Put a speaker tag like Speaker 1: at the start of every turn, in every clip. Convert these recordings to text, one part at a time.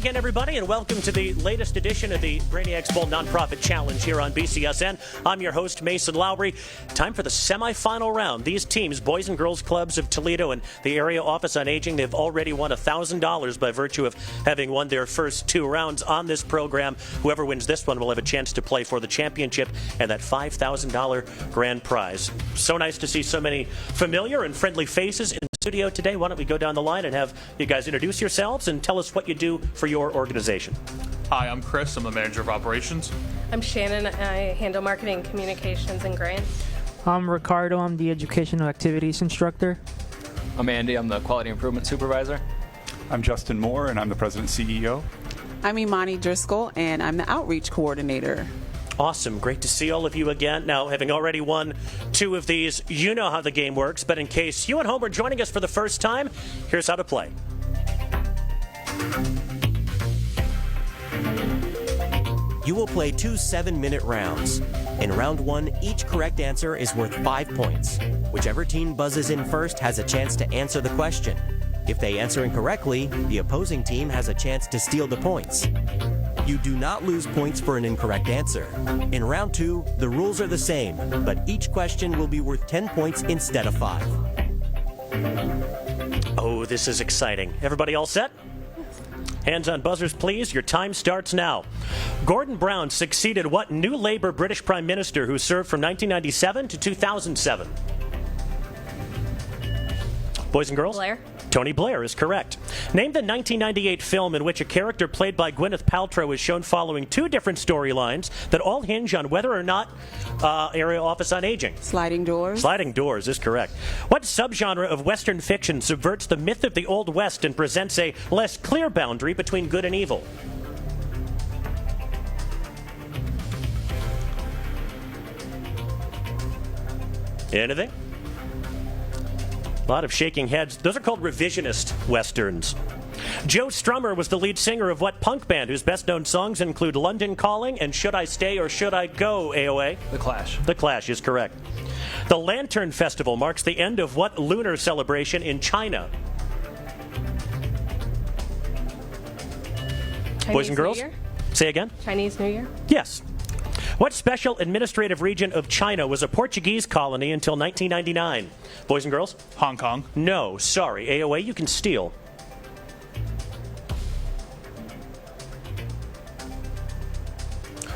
Speaker 1: again, everybody, and welcome to the latest edition of the Brainiacs Bowl Nonprofit Challenge here on BCSN. I'm your host, Mason Lowry. Time for the semifinal round. These teams, Boys and Girls Clubs of Toledo and the Area Office on Aging, they've already won $1,000 by virtue of having won their first two rounds on this program. Whoever wins this one will have a chance to play for the championship and that $5,000 grand prize. So nice to see so many familiar and friendly faces in the studio today. Why don't we go down the line and have you guys introduce yourselves and tell us what you do for your organization.
Speaker 2: Hi, I'm Chris. I'm the manager of operations.
Speaker 3: I'm Shannon. I handle marketing, communications, and grants.
Speaker 4: I'm Ricardo. I'm the educational activities instructor.
Speaker 5: I'm Andy. I'm the quality improvement supervisor.
Speaker 6: I'm Justin Moore, and I'm the president and CEO.
Speaker 7: I'm Imani Driscoll, and I'm the outreach coordinator.
Speaker 1: Awesome. Great to see all of you again. Now, having already won two of these, you know how the game works, but in case you at home are joining us for the first time, here's how to play.
Speaker 8: You will play two 7-minute rounds. In round one, each correct answer is worth 5 points. Whichever team buzzes in first has a chance to answer the question. If they answer incorrectly, the opposing team has a chance to steal the points. You do not lose points for an incorrect answer. In round two, the rules are the same, but each question will be worth 10 points instead of 5.
Speaker 1: Oh, this is exciting. Everybody all set? Hands on buzzers, please. Your time starts now. Gordon Brown succeeded what new Labour British Prime Minister who served from 1997 to 2007? Boys and girls?
Speaker 3: Blair.
Speaker 1: Tony Blair is correct. Name the 1998 film in which a character played by Gwyneth Paltrow is shown following two different storylines that all hinge on whether or not Area Office on Aging.
Speaker 7: Sliding Doors.
Speaker 1: Sliding Doors is correct. What subgenre of Western fiction subverts the myth of the Old West and presents a less clear boundary between good and evil? Anything? A lot of shaking heads. Those are called revisionist westerns. Joe Strummer was the lead singer of what punk band whose best-known songs include London Calling and Should I Stay or Should I Go, AOA?
Speaker 5: The Clash.
Speaker 1: The Clash is correct. The Lantern Festival marks the end of what lunar celebration in China?
Speaker 3: Chinese
Speaker 1: Boys and girls?
Speaker 3: New Year?
Speaker 1: Say again?
Speaker 3: Chinese New Year?
Speaker 1: Yes. What special administrative region of China was a Portuguese colony until 1999? Boys and girls?
Speaker 2: Hong Kong.
Speaker 1: No, sorry. AOA, you can steal.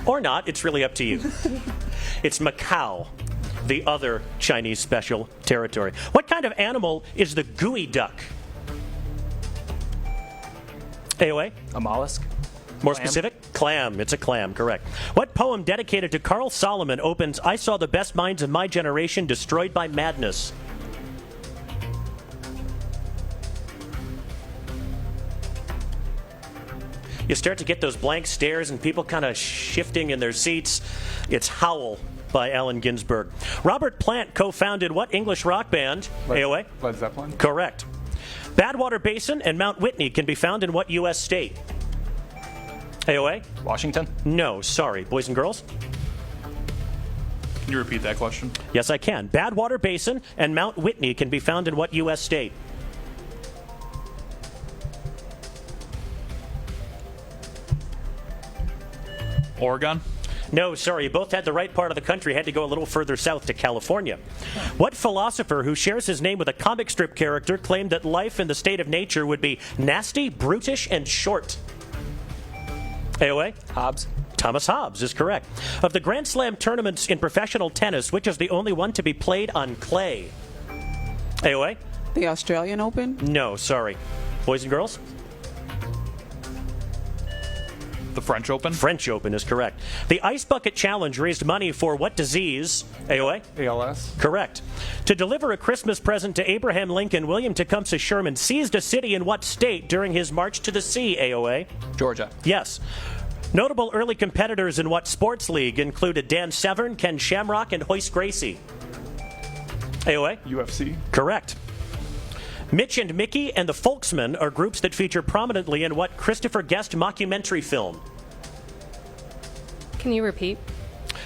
Speaker 1: Or not. It's really up to you. It's Macau, the other Chinese special territory. What kind of animal is the gooey duck? AOA?
Speaker 5: A mollusk.
Speaker 1: More
Speaker 5: Clam.
Speaker 1: specific? Clam. It's a clam, correct. What poem dedicated to Carl Solomon opens, I saw the best minds of my generation destroyed by madness? You start to get those blank stares and people kind of shifting in their seats. It's Howl by Allen Ginsberg. Robert Plant co-founded what English rock band? AOA?
Speaker 6: Led Zeppelin.
Speaker 1: Correct. Badwater Basin and Mount Whitney can be found in what U.S. state? AOA?
Speaker 5: Washington.
Speaker 1: No, sorry. Boys and girls?
Speaker 2: Can you repeat that question?
Speaker 1: Yes, I can. Badwater Basin and Mount Whitney can be found in what U.S. state?
Speaker 2: Oregon.
Speaker 1: No, sorry. You both had the right part of the country. Had to go a little further south to California. What philosopher who shares his name with a comic strip character claimed that life in the state of nature would be nasty, brutish, and short? AOA?
Speaker 5: Hobbs.
Speaker 1: Thomas Hobbes is correct. Of the Grand Slam tournaments in professional tennis, which is the only one to be played on clay? AOA?
Speaker 7: The Australian Open.
Speaker 1: No, sorry. Boys and girls?
Speaker 2: The French Open.
Speaker 1: French Open is correct. The Ice Bucket Challenge raised money for what disease? AOA?
Speaker 6: ALS.
Speaker 1: Correct. To deliver a Christmas present to Abraham Lincoln, William Tecumseh Sherman seized a city in what state during his march to the sea? AOA?
Speaker 5: Georgia.
Speaker 1: Yes. Notable early competitors in what sports league included Dan Severn, Ken Shamrock, and Hoist Gracie? AOA?
Speaker 6: UFC.
Speaker 1: Correct. Mitch and Mickey and the Folksmen are groups that feature prominently in what Christopher Guest mockumentary film?
Speaker 3: Can you repeat?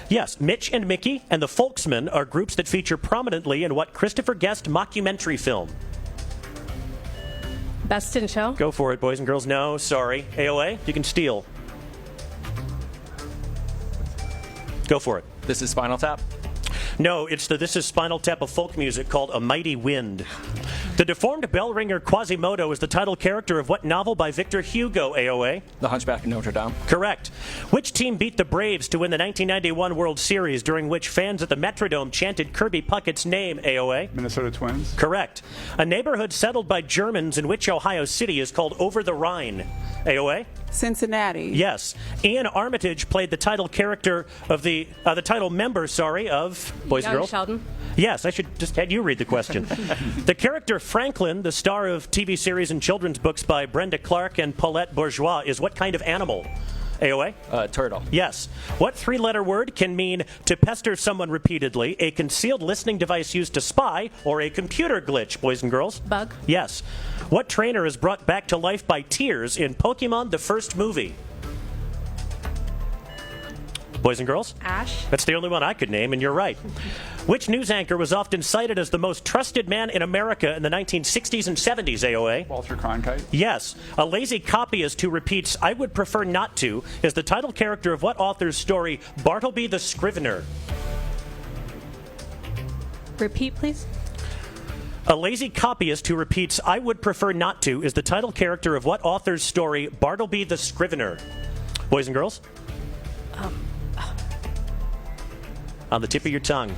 Speaker 1: Yes, Mitch and Mickey and the Folksmen are groups that feature prominently in what Christopher Guest mockumentary film?
Speaker 3: Best in show.
Speaker 1: Go for it, boys and girls. No, sorry. AOA, you can steal. Go for it.
Speaker 5: This is Spinal Tap.
Speaker 1: No, this is Spinal Tap of folk music called A Mighty Wind. The deformed bell ringer Quasimodo is the title character of what novel by Victor Hugo, AOA?
Speaker 5: The Hunchback of Notre Dame.
Speaker 1: Correct. Which team beat the Braves to win the 1991 World Series, during which fans at the Metrodome chanted Kirby Puckett's name, AOA?
Speaker 6: Minnesota Twins.
Speaker 1: Correct. A neighborhood settled by Germans in which Ohio City is called Over the Rhine, AOA?
Speaker 7: Cincinnati.
Speaker 1: Yes. Ian Armitage played the title character of the title member, of Boys and
Speaker 3: Young
Speaker 1: Girls.
Speaker 3: Sheldon.
Speaker 1: Yes, I should just had you read the question. The character Franklin, the star of TV series and children's books by Brenda Clark and Paulette Bourgeois, is what kind of animal? AOA?
Speaker 5: Turtle.
Speaker 1: Yes. What three-letter word can mean to pester someone repeatedly, a concealed listening device used to spy, or a computer glitch, boys and girls?
Speaker 3: Bug.
Speaker 1: Yes. What trainer is brought back to life by tears in Pokemon the first movie? Boys and girls?
Speaker 3: Ash.
Speaker 1: That's the only one I could name, and you're right. Which news anchor was often cited as the most trusted man in America in the 1960s and 70s, AOA?
Speaker 6: Walter Cronkite.
Speaker 1: Yes. A lazy copyist who repeats, I would prefer not to, is the title character of what author's story, Bartleby the Scrivener?
Speaker 3: Repeat, please.
Speaker 1: A lazy copyist who repeats, I would prefer not to, is the title character of what author's story, Bartleby the Scrivener? Boys and girls? On the tip of your tongue.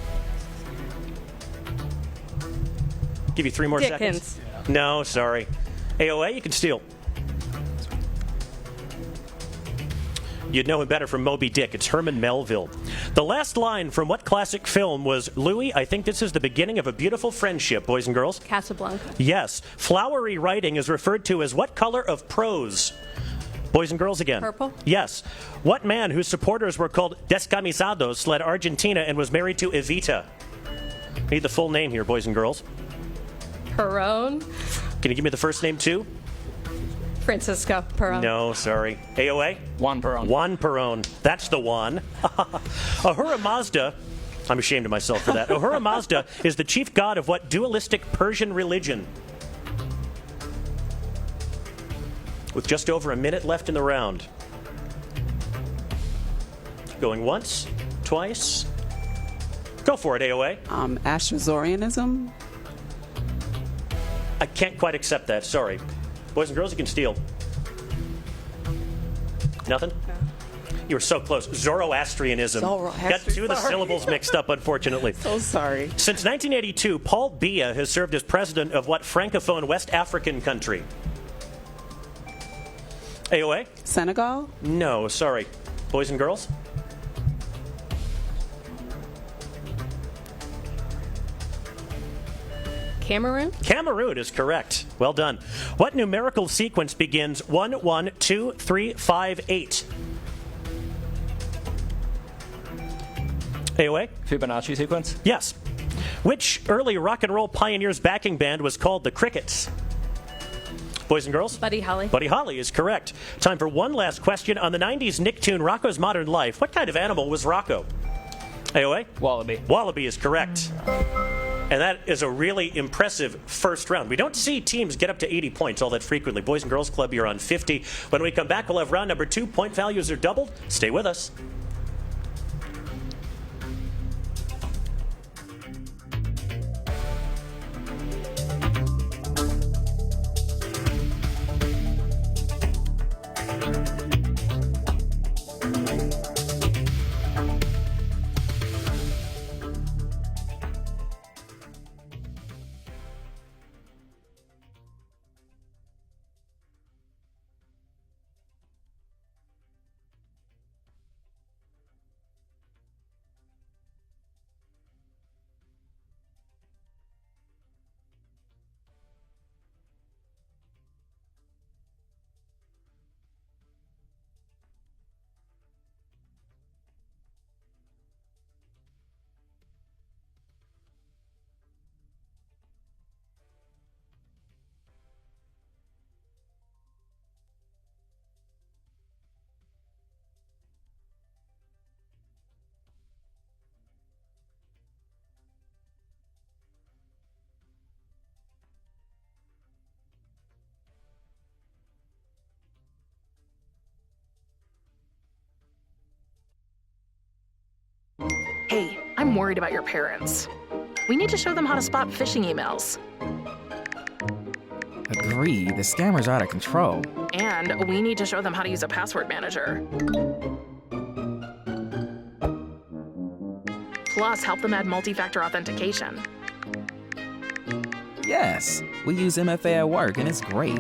Speaker 1: Give you 3 more
Speaker 3: Dickens.
Speaker 1: seconds. No, sorry. AOA, you can steal. You'd know him better from Moby Dick. It's Herman Melville. The last line from what classic film was, Louis, I think this is the beginning of a beautiful friendship, boys and girls?
Speaker 3: Casablanca.
Speaker 1: Yes. Flowery writing is referred to as what color of prose? Boys and girls again.
Speaker 3: Purple.
Speaker 1: Yes. What man whose supporters were called Descamisados led Argentina and was married to Evita? Need the full name here, boys and girls.
Speaker 3: Perón.
Speaker 1: Can you give me the first name too?
Speaker 3: Francisco Perón.
Speaker 1: No, sorry. AOA?
Speaker 5: Juan Perón.
Speaker 1: Juan Perón. That's the one. Ahura Mazda, I'm ashamed of myself for that. Ahura Mazda is the chief god of what dualistic Persian religion? With just over a minute left in the round. Going once, twice. Go for it, AOA.
Speaker 7: Astrazorianism.
Speaker 1: I can't quite accept that, sorry. Boys and girls, you can steal. Nothing? You were so close. Zoroastrianism. Got 2 of the syllables mixed up, unfortunately.
Speaker 7: So sorry.
Speaker 1: Since 1982, Paul Biya has served as president of what Francophone West African country? AOA?
Speaker 7: Senegal.
Speaker 1: No, sorry. Boys and girls?
Speaker 3: Cameroon.
Speaker 1: Cameroon is correct. Well done. What numerical sequence begins 1, 1, 2, 3, 5, 8? AOA?
Speaker 5: Fibonacci sequence.
Speaker 1: Yes. Which early rock and roll pioneer's backing band was called the Crickets? Boys and girls?
Speaker 3: Buddy Holly.
Speaker 1: Buddy Holly is correct. Time for one last question. On the 90s Nicktoon Rocco's Modern Life, what kind of animal was Rocco? AOA?
Speaker 5: Wallaby.
Speaker 1: Wallaby is correct. And that is a really impressive first round. We don't see teams get up to 80 points all that frequently. Boys and Girls Club, you're on 50. When we come back, we'll have round number 2. Point values are doubled. Stay with us.
Speaker 9: I'm worried about your parents. We need to show them how to spot phishing emails.
Speaker 10: Agreed, the scammers are out of control.
Speaker 9: And we need to show them how to use a password manager. Plus, help them add multi-factor authentication.
Speaker 10: Yes, we use MFA at work and it's great.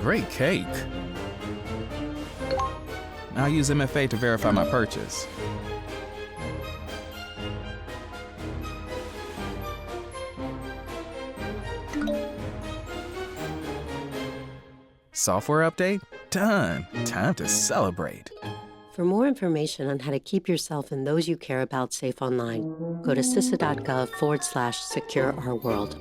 Speaker 10: Great cake. I'll use MFA to verify my purchase. Software update? Done. Time to celebrate.
Speaker 11: For more information on how to keep yourself and those you care about safe online, go to CISA.gov/secure our world.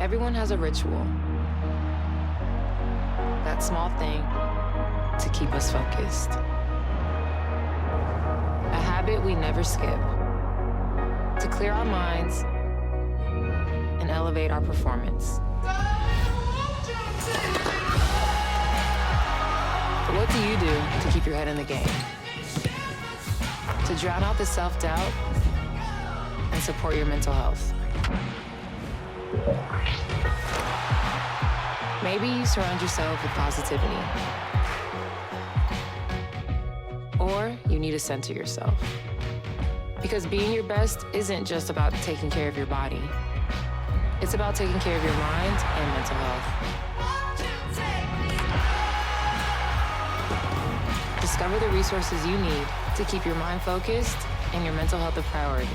Speaker 12: Everyone has a ritual. That small thing to keep us focused. A habit we never skip. To clear our minds and elevate our performance. But what do you do to keep your head in the game? To drown out the self-doubt and support your mental health. Maybe you surround yourself with positivity. Or you need to center yourself. Because being your best isn't just about taking care of your body. It's about taking care of your mind and mental health. Discover the resources you need to keep your mind focused and your mental health a priority.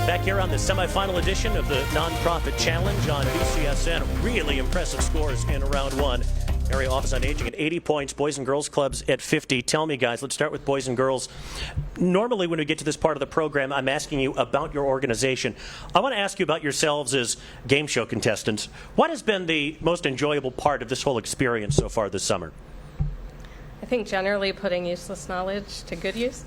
Speaker 1: Back here on the semifinal edition of the Nonprofit Challenge on BCSN. Really impressive scores in round one. Area Office on Aging at 80 points, Boys and Girls Clubs at 50. Tell me, guys, let's start with Boys and Girls. Normally when we get to this part of the program, I'm asking you about your organization. I want to ask you about yourselves as game show contestants. What has been the most enjoyable part of this whole experience so far this summer?
Speaker 3: I think generally putting useless knowledge to good use.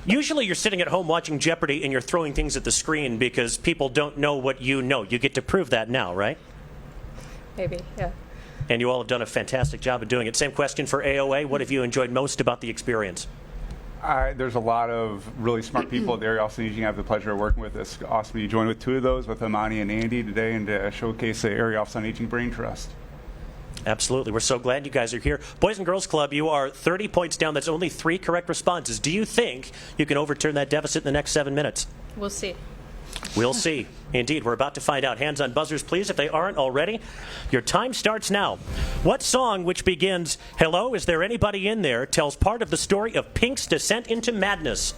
Speaker 1: Usually you're sitting at home watching Jeopardy and you're throwing things at the screen because people don't know what you know. You get to prove that now, right?
Speaker 3: Maybe, yeah.
Speaker 1: And you all have done a fantastic job of doing it. Same question for AOA. What have you enjoyed most about the experience?
Speaker 6: There's a lot of really smart people at the Area Office on Aging I have the pleasure of working with. It's awesome to join with two of those, with Amani and Andy today, and to showcase the Area Office on Aging Brain Trust.
Speaker 1: Absolutely. We're so glad you guys are here. Boys and Girls Club, you are 30 points down. That's only 3 correct responses. Do you think you can overturn that deficit in the next 7 minutes?
Speaker 3: We'll see.
Speaker 1: We'll see. Indeed, we're about to find out. Hands on buzzers, please, if they aren't already. Your time starts now. What song, which begins, "Hello, is there anybody in there?" tells part of the story of Pink's descent into madness?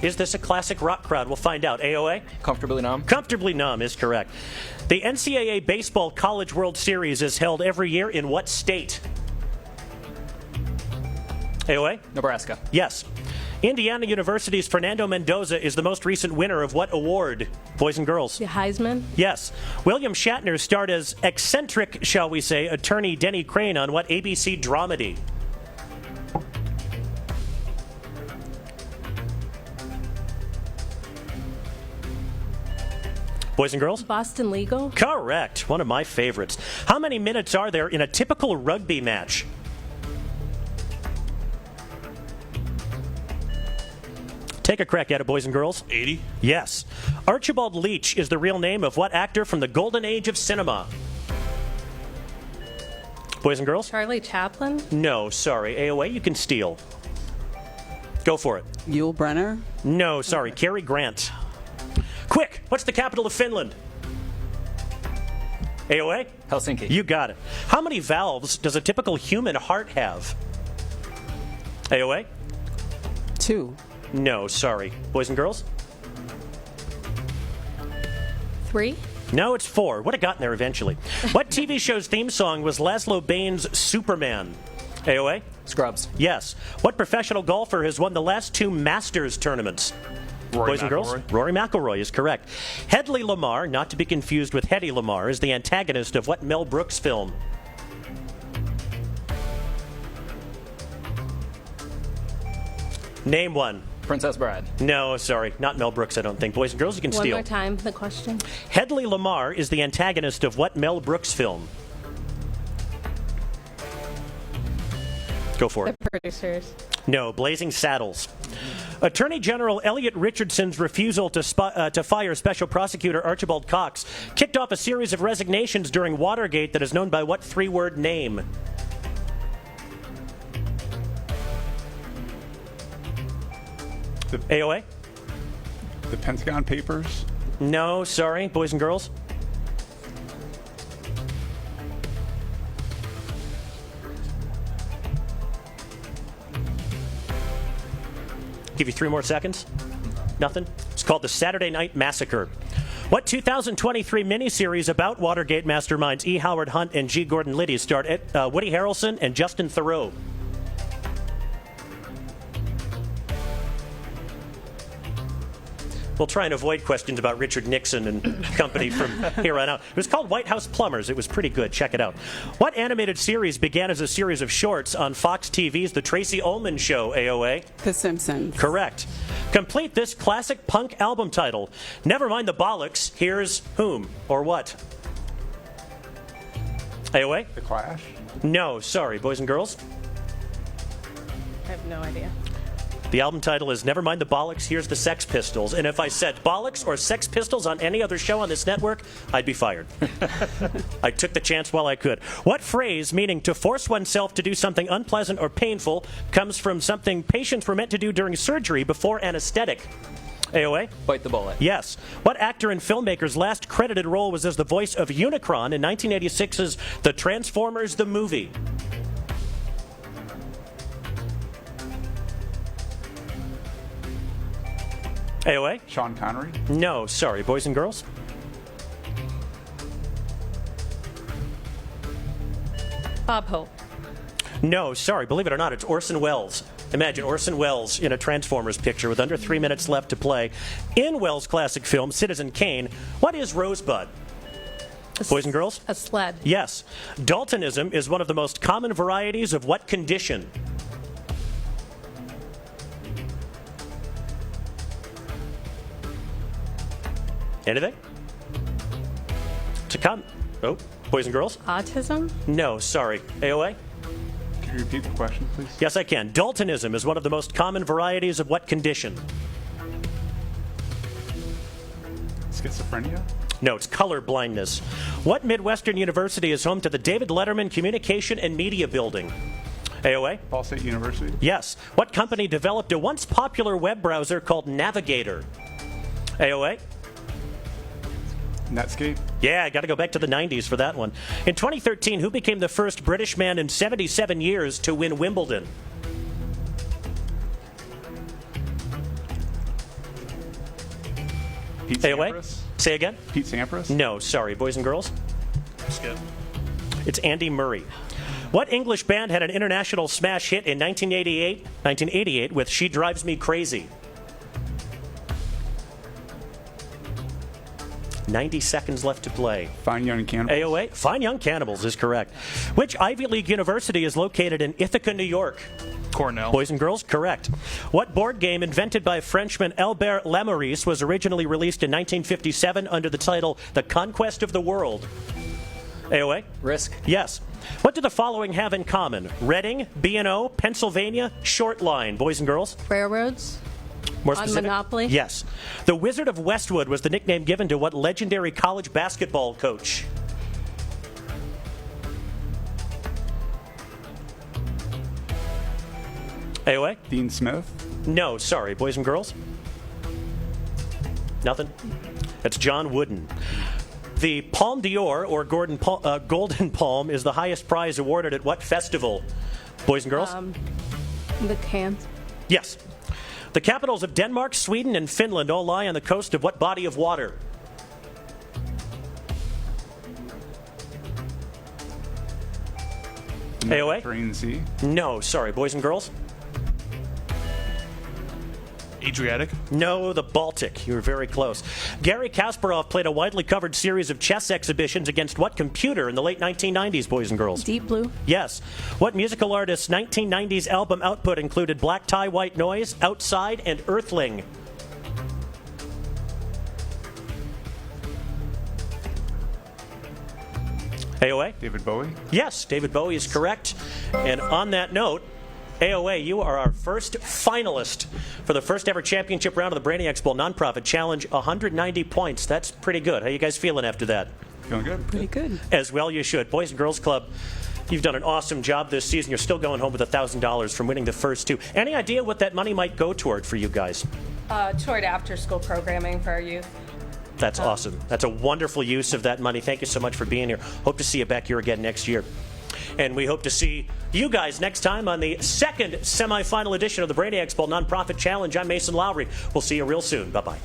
Speaker 1: Is this a classic rock crowd? We'll find out. AOA?
Speaker 5: Comfortably Numb.
Speaker 1: Comfortably Numb is correct. The NCAA Baseball College World Series is held every year in what state? AOA?
Speaker 5: Nebraska.
Speaker 1: Yes. Indiana University's Fernando Mendoza is the most recent winner of what award? Boys and girls?
Speaker 3: The Heisman.
Speaker 1: Yes. William Shatner starred as eccentric, shall we say, attorney Denny Crane on what ABC dramedy? Boys and girls?
Speaker 3: Boston Legal.
Speaker 1: Correct. One of my favorites. How many minutes are there in a typical rugby match? Take a crack at it, boys and girls.
Speaker 2: 80.
Speaker 1: Yes. Archibald Leach is the real name of what actor from the golden age of cinema? Boys and girls?
Speaker 3: Charlie Chaplin.
Speaker 1: No, sorry. AOA, you can steal. Go for it.
Speaker 7: Yul Brynner.
Speaker 1: No, sorry. Cary Grant. Quick, what's the capital of Finland? AOA?
Speaker 5: Helsinki.
Speaker 1: You got it. How many valves does a typical human heart have? AOA?
Speaker 7: 2.
Speaker 1: No, sorry. Boys and girls?
Speaker 3: 3.
Speaker 1: No, it's 4. Would have gotten there eventually. What TV show's theme song was Laszlo Bane's Superman? AOA?
Speaker 5: Scrubs.
Speaker 1: Yes. What professional golfer has won the last 2 Masters tournaments?
Speaker 2: Rory
Speaker 1: Boys and girls?
Speaker 2: McIlroy.
Speaker 1: Rory McIlroy is correct. Hedley Lamarr, not to be confused with Hedy Lamarr, is the antagonist of what Mel Brooks film? Name one.
Speaker 5: Princess Bride.
Speaker 1: No, sorry. Not Mel Brooks, I don't think. Boys and girls, you can
Speaker 3: One
Speaker 1: steal.
Speaker 3: more time, the question.
Speaker 1: Hedley Lamarr is the antagonist of what Mel Brooks film? Go for it.
Speaker 3: The producers.
Speaker 1: No, Blazing Saddles. Attorney General Elliot Richardson's refusal to fire Special Prosecutor Archibald Cox kicked off a series of resignations during Watergate that is known by what 3-word name? AOA?
Speaker 6: The Pentagon Papers?
Speaker 1: No, sorry. Boys and girls? Give you 3 more seconds. Nothing? It's called The Saturday Night Massacre. What 2023 miniseries about Watergate masterminds E. Howard Hunt and G. Gordon Liddy starred Woody Harrelson and Justin Theroux? We'll try and avoid questions about Richard Nixon and company from here on out. It was called White House Plumbers. It was pretty good. Check it out. What animated series began as a series of shorts on Fox TV's The Tracy Ullman Show, AOA?
Speaker 7: The Simpsons.
Speaker 1: Correct. Complete this classic punk album title. Never mind the bollocks. Here's whom or what? AOA?
Speaker 6: The Clash?
Speaker 1: No, sorry. Boys and girls?
Speaker 3: I have no idea.
Speaker 1: The album title is Never Mind the Bollocks, Here's the Sex Pistols. And if I said Bollocks or Sex Pistols on any other show on this network, I'd be fired. I took the chance while I could. What phrase, meaning to force oneself to do something unpleasant or painful, comes from something patients were meant to do during surgery before anesthetic? AOA?
Speaker 5: Bite the bullet.
Speaker 1: Yes. What actor and filmmaker's last credited role was as the voice of Unicron in 1986's The Transformers the Movie? AOA?
Speaker 6: Sean Connery?
Speaker 1: No, sorry. Boys and girls?
Speaker 3: Bob Hope.
Speaker 1: No, sorry. Believe it or not, it's Orson Welles. Imagine Orson Welles in a Transformers picture with under 3 minutes left to play. In Welles' classic film, Citizen Kane, what is Rosebud? Boys and girls?
Speaker 3: A sled.
Speaker 1: Yes. Daltonism is one of the most common varieties of what condition? Anything? To come. Oh, boys and girls?
Speaker 3: Autism?
Speaker 1: No, sorry. AOA?
Speaker 6: Can you repeat the question, please?
Speaker 1: Yes, I can. Daltonism is one of the most common varieties of what condition?
Speaker 6: Schizophrenia?
Speaker 1: No, it's color blindness. What Midwestern university is home to the David Letterman Communication and Media Building? AOA?
Speaker 6: Ball State University?
Speaker 1: Yes. What company developed a once popular web browser called Navigator? AOA?
Speaker 6: Netscape?
Speaker 1: Yeah, I got to go back to the 90s for that one. In 2013, who became the first British man in 77 years to win Wimbledon?
Speaker 6: Pete
Speaker 1: AOA?
Speaker 6: Sampras?
Speaker 1: Say again?
Speaker 6: Pete Sampras?
Speaker 1: No, sorry, boys and girls.
Speaker 2: Skip.
Speaker 1: It's Andy Murray. What English band had an international smash hit in 1988 with She Drives Me Crazy? 90 seconds left to play.
Speaker 6: Fine Young Cannibals?
Speaker 1: AOA? Fine Young Cannibals is correct. Which Ivy League university is located in Ithaca, New York?
Speaker 2: Cornell.
Speaker 1: Boys and girls, correct. What board game invented by Frenchman Albert Lamouris was originally released in 1957 under the title The Conquest of the World? AOA?
Speaker 5: Risk.
Speaker 1: Yes. What do the following have in common? Reading, B&O, Pennsylvania, Short Line. Boys and girls?
Speaker 3: Railroads.
Speaker 1: More
Speaker 3: On
Speaker 1: specific?
Speaker 3: Monopoly?
Speaker 1: Yes. The Wizard of Westwood was the nickname given to what legendary college basketball coach? AOA?
Speaker 6: Dean Smith?
Speaker 1: No, sorry. Boys and girls? Nothing? That's John Wooden. The Palme d'Or, or Golden Palm, is the highest prize awarded at what festival? Boys and girls?
Speaker 3: The Cannes.
Speaker 1: Yes. The capitals of Denmark, Sweden, and Finland all lie on the coast of what body of water? AOA?
Speaker 6: Mediterranean Sea?
Speaker 1: No, sorry. Boys and girls?
Speaker 2: Adriatic.
Speaker 1: No, the Baltic. You were very close. Garry Kasparov played a widely covered series of chess exhibitions against what computer in the late 1990s, boys and girls?
Speaker 3: Deep Blue.
Speaker 1: Yes. What musical artist's 1990s album output included Black Tie, White Noise, Outside, and Earthling? AOA?
Speaker 6: David Bowie?
Speaker 1: Yes, David Bowie is correct. And on that note, AOA, you are our first finalist for the first ever championship round of the Brainiacs Bowl Nonprofit Challenge. 190 points. That's pretty good. How you guys feeling after that?
Speaker 6: Feeling good.
Speaker 7: Pretty good.
Speaker 1: As well you should. Boys and Girls Club, you've done an awesome job this season. You're still going home with $1,000 from winning the first two. Any idea what that money might go toward for you guys?
Speaker 3: Toward after-school programming for our youth.
Speaker 1: That's awesome. That's a wonderful use of that money. Thank you so much for being here. Hope to see you back here again next year. And we hope to see you guys next time on the second semifinal edition of the Brainiacs Bowl Nonprofit Challenge. I'm Mason Lowry. We'll see you real soon. Bye-bye.